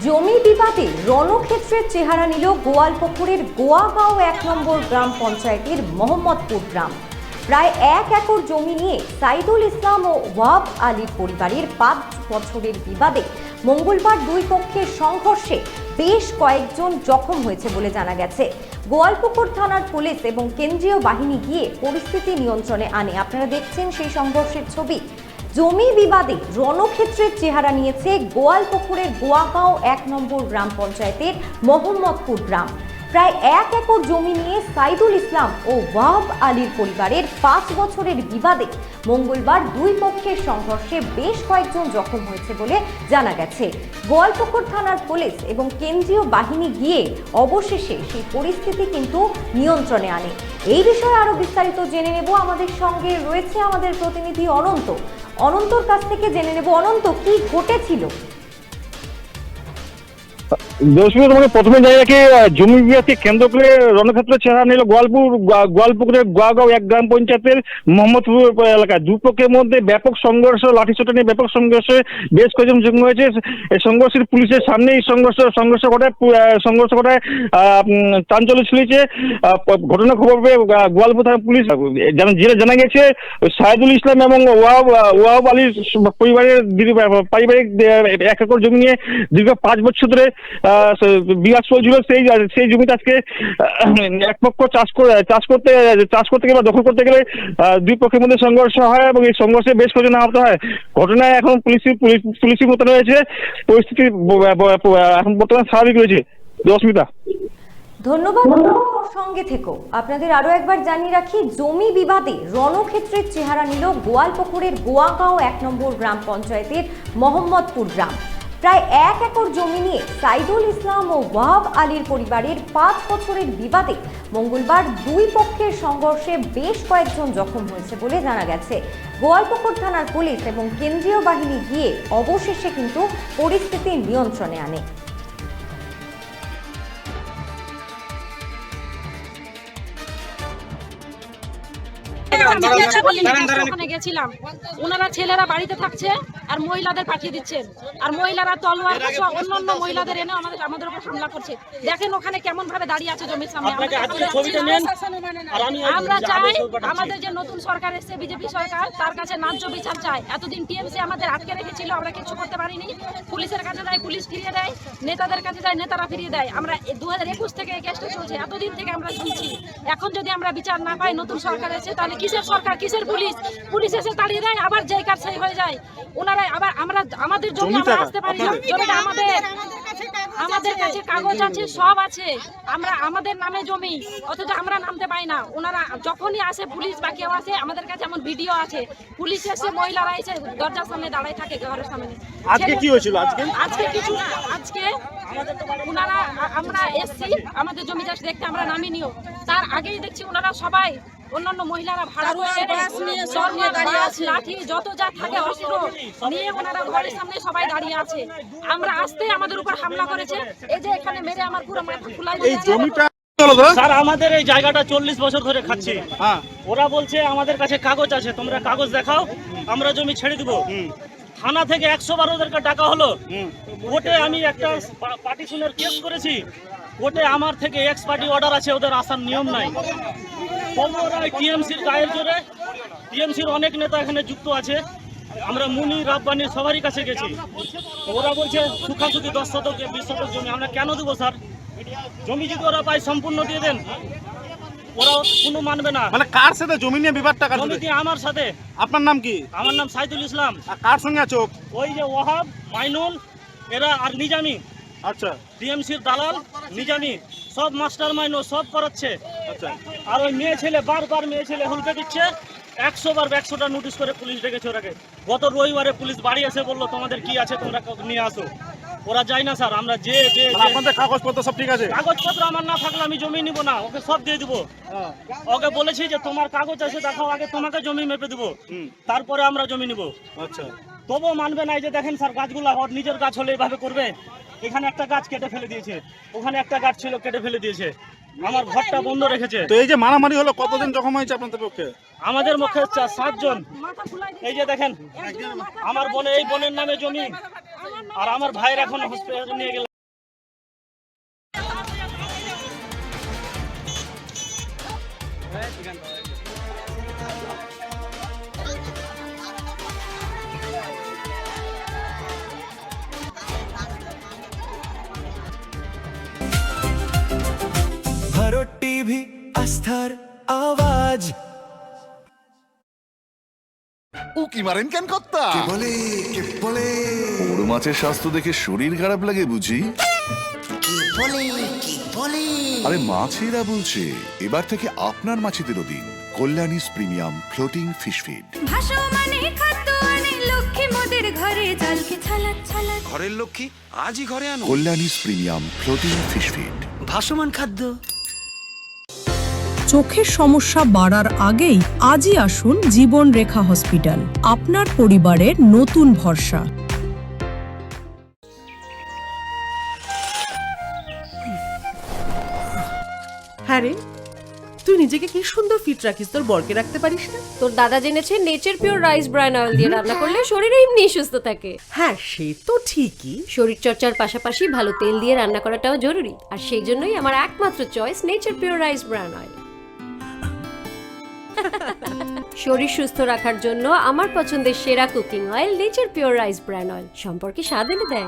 জমি বিবাদে রণক্ষেত্রের চেহারা নিল গোয়ালপুকুরের গোয়াগাঁও ১ নম্বর গ্রাম পঞ্চায়েতের মোহাম্মদপুর গ্রাম। প্রায় ১ একর জমি নিয়ে সাইদুল ইসলাম ও ওয়াহাব আলীর পরিবারের ৫ বছরের বিবাদে মঙ্গলবার দুই পক্ষের সংঘর্ষে বেশ কয়েকজন জখম হয়েছে বলে জানা গেছে। গোয়ালপুকুর থানার পুলিশ এবং কেন্দ্রীয় বাহিনী গিয়ে পরিস্থিতি নিয়ন্ত্রণে আনে। আপনারা দেখছেন সেই সংঘর্ষের ছবি। জমি বিবাদে রণক্ষেত্রের চেহারা নিয়েছে গোয়ালপুকুরের গোয়াগাঁও ১ নম্বর গ্রাম পঞ্চায়েতের মোহাম্মদপুর গ্রাম। প্রায় ১ একর জমি নিয়ে সাইদুল ইসলাম ও ওয়াহাব আলীর পরিবারের ৫ বছরের বিবাদে মঙ্গলবার দুই পক্ষের সংঘর্ষে বেশ কয়েকজন জখম হয়েছে বলে জানা গেছে। গোয়ালপুকুর থানার পুলিশ এবং কেন্দ্রীয় বাহিনী গিয়ে অবশেষে সেই পরিস্থিতি কিন্তু নিয়ন্ত্রণে আনে। এই বিষয়ে আরো বিস্তারিত জেনে নেব। আমাদের সঙ্গে রয়েছে আমাদের প্রতিনিধি অনন্তর কাছ থেকে জেনে নেব। অনন্ত, কি ঘটেছিল? তোমাকে প্রথমে জানিয়ে রাখি, জমি বিবাদকে কেন্দ্র করে রণক্ষেত্রের চেহারা নিল গোয়ালপুকুরের গোয়াগাঁও ১ গ্রাম পঞ্চায়েতের মোহাম্মদপুর এলাকায়। দুপক্ষের মধ্যে ব্যাপক সংঘর্ষ, লাঠিসোঁটা নিয়ে ব্যাপক সংঘর্ষে বেশ কয়েকজন জখম হয়েছে। এই সংঘর্ষের পুলিশের সামনেই সংঘর্ষ ঘটায় চাঞ্চল্য ছড়িয়েছে। ঘটনা খবর পেয়ে গোয়ালপুর থানা পুলিশ জানা গেছে সাইদুল ইসলাম এবং ওয়াহাব আলীর পরিবারের পারিবারিক ১ একর জমি নিয়ে দীর্ঘ ৫ বছর ধরে বিবাদ চলছিল। সেই জমিতে আজকে এক পক্ষ চাষ করতে গেলে বা দখল করতে গেলে দুই পক্ষের মধ্যে সংঘর্ষ হয় এবং এই সংঘর্ষে বেশ কয়েকজন আহত হয়। ঘটনায় এখন পুলিশি মোতায়েন রয়েছে। পরিস্থিতি এখন বর্তমানে স্বাভাবিক রয়েছে। অস্মিতা, ধন্যবাদ। সঙ্গে থেকো। আপনাদের আরো একবার জানিয়ে রাখি, জমি বিবাদে রণক্ষেত্রের চেহারা নিল গোয়ালপুকুরের গোয়াগাঁও ১ নম্বর গ্রাম পঞ্চায়েতের মোহাম্মদপুর গ্রাম। প্রায় ১ একর জমি নিয়ে সাইদুল ইসলাম ও ওয়াহাব আলীর পরিবারের ৫ বছরের বিবাদে মঙ্গলবার দুই পক্ষের সংঘর্ষে বেশ কয়েকজন জখম হয়েছে বলে জানা গেছে। গোয়ালপুকুর থানার পুলিশ এবং কেন্দ্রীয় বাহিনী গিয়ে অবশেষে কিন্তু পরিস্থিতি নিয়ন্ত্রণে আনে। ওখানে গেছিলাম, ওনারা ছেলেরা বাড়িতে থাকছে আর মহিলাদের পাঠিয়ে দিচ্ছেন, আর মহিলারা তলোয়ার অন্য মহিলাদের এনে আমাদের উপর হামলা করছে। দেখেন ওখানে কেমন ভাবে দাঁড়িয়ে আছে জমির সামনে। আমরা চাই আমাদের যে নতুন সরকার এসেছে, বিজেপি সরকার, তার কাছে ন্যায্য বিচার চাই। এতদিন টিএমসি আমাদের আটকে রেখেছিল, আমরা কিছু করতে পারিনি। পুলিশের কাছে যায়, পুলিশ ফিরিয়ে দেয়, নেতাদের কাছে যায়, নেতারা ফিরিয়ে দেয়। আমরা ২০২১ থেকে এই কেসটা চলছে, এতদিন থেকে আমরা শুনছি। এখন যদি আমরা বিচার না পাই, নতুন সরকার এসে, তাহলে কিসের সরকার, কিসের পুলিশ এসে তাড়িয়ে দেয়, আবার যেই কাজ সেই হয়ে যায়। ওনারা আবার আমাদের জমি আমরা আসতে পারি না। জমিটা আমাদের কাছে কাগজ আছে, সব আছে, আমাদের নামে জমি, অথচ আমরা নামতে পাই না। ওনারা যখনই আসে, পুলিশ বা কেউ আসে, আমাদের কাছে এমন ভিডিও আছে, পুলিশ এসে মহিলারা এসে দরজার সামনে দাঁড়ায় থাকে, ঘরের সামনে। আজকে কি হয়েছিল? আজকে কিছু না, আজকে ওনারা আমরা এসছি আমাদের জমি চাষ দেখতে, আমরা নামিনিও। তার আগেই দেখছি ওনারা সবাই, অন্যান্য মহিলারা ভাড়া করে লাঠি যত যা থাকে অস্ত্র নিয়ে ওনারা ঘরের সামনে সবাই দাঁড়িয়ে আছে। আমরা আসতে আমাদের উপর হামলা করেছে। এই যে এখানে মেরে আমার পুরো মাথা ফুলাই দিয়েছে। স্যার, আমাদের এই জায়গাটা ৪০ বছর ধরে খাচ্ছি। ওরা বলছে আমাদের কাছে কাগজ আছে, তোমরা কাগজ দেখাও, আমরা জমি ছেড়ে দিব। থানা থেকে ১০০ বার ওদেরকে ডাকা হলো। কোর্টে আমি একটা পার্টিশনের কেস করেছি। কোর্টে আমার থেকে এক্স পার্টি অর্ডার আছে, ওদের আসার নিয়ম নাই। টিএমসির গায়ের জোরে, টিএমসির অনেক নেতা এখানে যুক্ত আছে। আমরা মুনি রাব্বানি সবারই কাছে গেছি। ওরা বলছে সুখাসুখি ১০ শতক ২০ শতক জমি আমরা কেন দেবো স্যার? জমি যদি ওরা পায় সম্পূর্ণ দিয়ে দেন, ওরা কোনো মানবে না। মানে কার সাথে জমি নিয়ে বিবাদটা? জমি আমার সাথে। আপনার নাম কি? আমার নাম সাইদুল ইসলাম। কার সঙ্গে আছো? ওই যে ওয়াহাব, মাইনুল, এরা আর নিজামি। আচ্ছা, টিএমসির দালাল নিজামি, সব মাস্টার মাইন্ড সব করাচ্ছে। আচ্ছা। আর ওই মেয়ে ছেলে বারবার হুলকে দিচ্ছে। ১০০ বার ১০০টা নোটিশ করে পুলিশ ডেকেছে ওরাকে। গত রবিবারে পুলিশ বাড়ি এসে বললো তোমাদের কি আছে তোমরা নিয়ে আসো। ওরা যায় না স্যার। আমরা যে আপনাদের কাগজপত্র সব ঠিক আছে? কাগজপত্র আমার না থাকলে আমি জমি নিব না, ওকে সব দিয়ে দিব। ওকে বলেছি যে তোমার কাগজ আছে দেখাও, আগে তোমাকে জমি মেপে দেবো, তারপরে আমরা জমি নিব। আচ্ছা, তবুও মানবে না। এই যে দেখেন স্যার, গাছগুলো নিজের গাছ হলে এভাবে করবে। এখানে একটা গাছ কেটে ফেলে দিয়েছে, ওখানে একটা গাছ ছিল কেটে ফেলে দিয়েছে, আমার ঘরটা বন্ধ রেখেছে। তো এই যে মারামারি হলো, কতজন জখম হয়েছে আপনাদের পক্ষে? আমাদের পক্ষে ৭ জন। এই যে দেখেন, আমার বোনের নামে জমি, আর আমার ভাইয়ের এখন হসপিটালে নিয়ে গেলাম। ভারত টিভি আস্থার আওয়াজ। উকি মারেন কেন কর্তা? কে বলে বড় মাছের স্বাস্থ্য দেখে শরীর খারাপ লাগে বুঝি? কে বলে আরে মাছেরা বলছে এবার থেকে আপনার মাছেদেরও দিন কল্যাণীস প্রিমিয়াম ফ্লোটিং ফিশ ফিড। ভাসমানে খাদ্য আনে লক্ষ্মী মোদের ঘরে জলকে ছালাক ছালাক। ঘরের লক্ষ্মী আজই ঘরে আনো কল্যাণীস প্রিমিয়াম ফ্লোটিং ফিশ ফিড। ভাসমান খাদ্য। চোখের সমস্যা বাড়ার আগেই আজই আসুন জীবন রেখা হসপিটাল, আপনার পরিবারের নতুন ভরসা। হ্যাঁ রে, তুই নিজেকে কি সুন্দর ফিট রাখিস, তোর বরকে রাখতে পারিস না? তোর দাদা জেনেছে nature pure rice bran oil দিয়ে রান্না করলে শরীর এমনি সুস্থ থাকে। হ্যাঁ সে তো ঠিকই, শরীর চর্চার পাশাপাশি ভালো তেল দিয়ে রান্না করাটাও জরুরি, আর সেই জন্যই আমার একমাত্র choice nature pure rice bran oil. শরীর সুস্থ রাখার জন্য আমার পছন্দের সেরা cooking oil nature pure rice bran oil, সম্পর্কে স্বাদ এনে দেয়।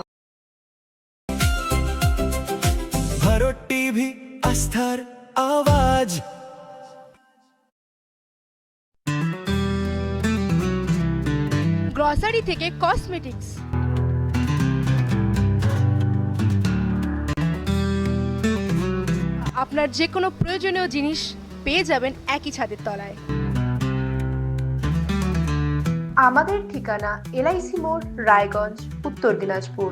ভারত টিভি আস্থার আওয়াজ। গ্রসারি থেকে কসমেটিক্স, আপনার যে কোনো প্রয়োজনীয় জিনিস পেয়ে যাবেন একই ছাদের তলায়। আমাদের ঠিকানা LIC মোড়, রায়গঞ্জ, উত্তর দিনাজপুর।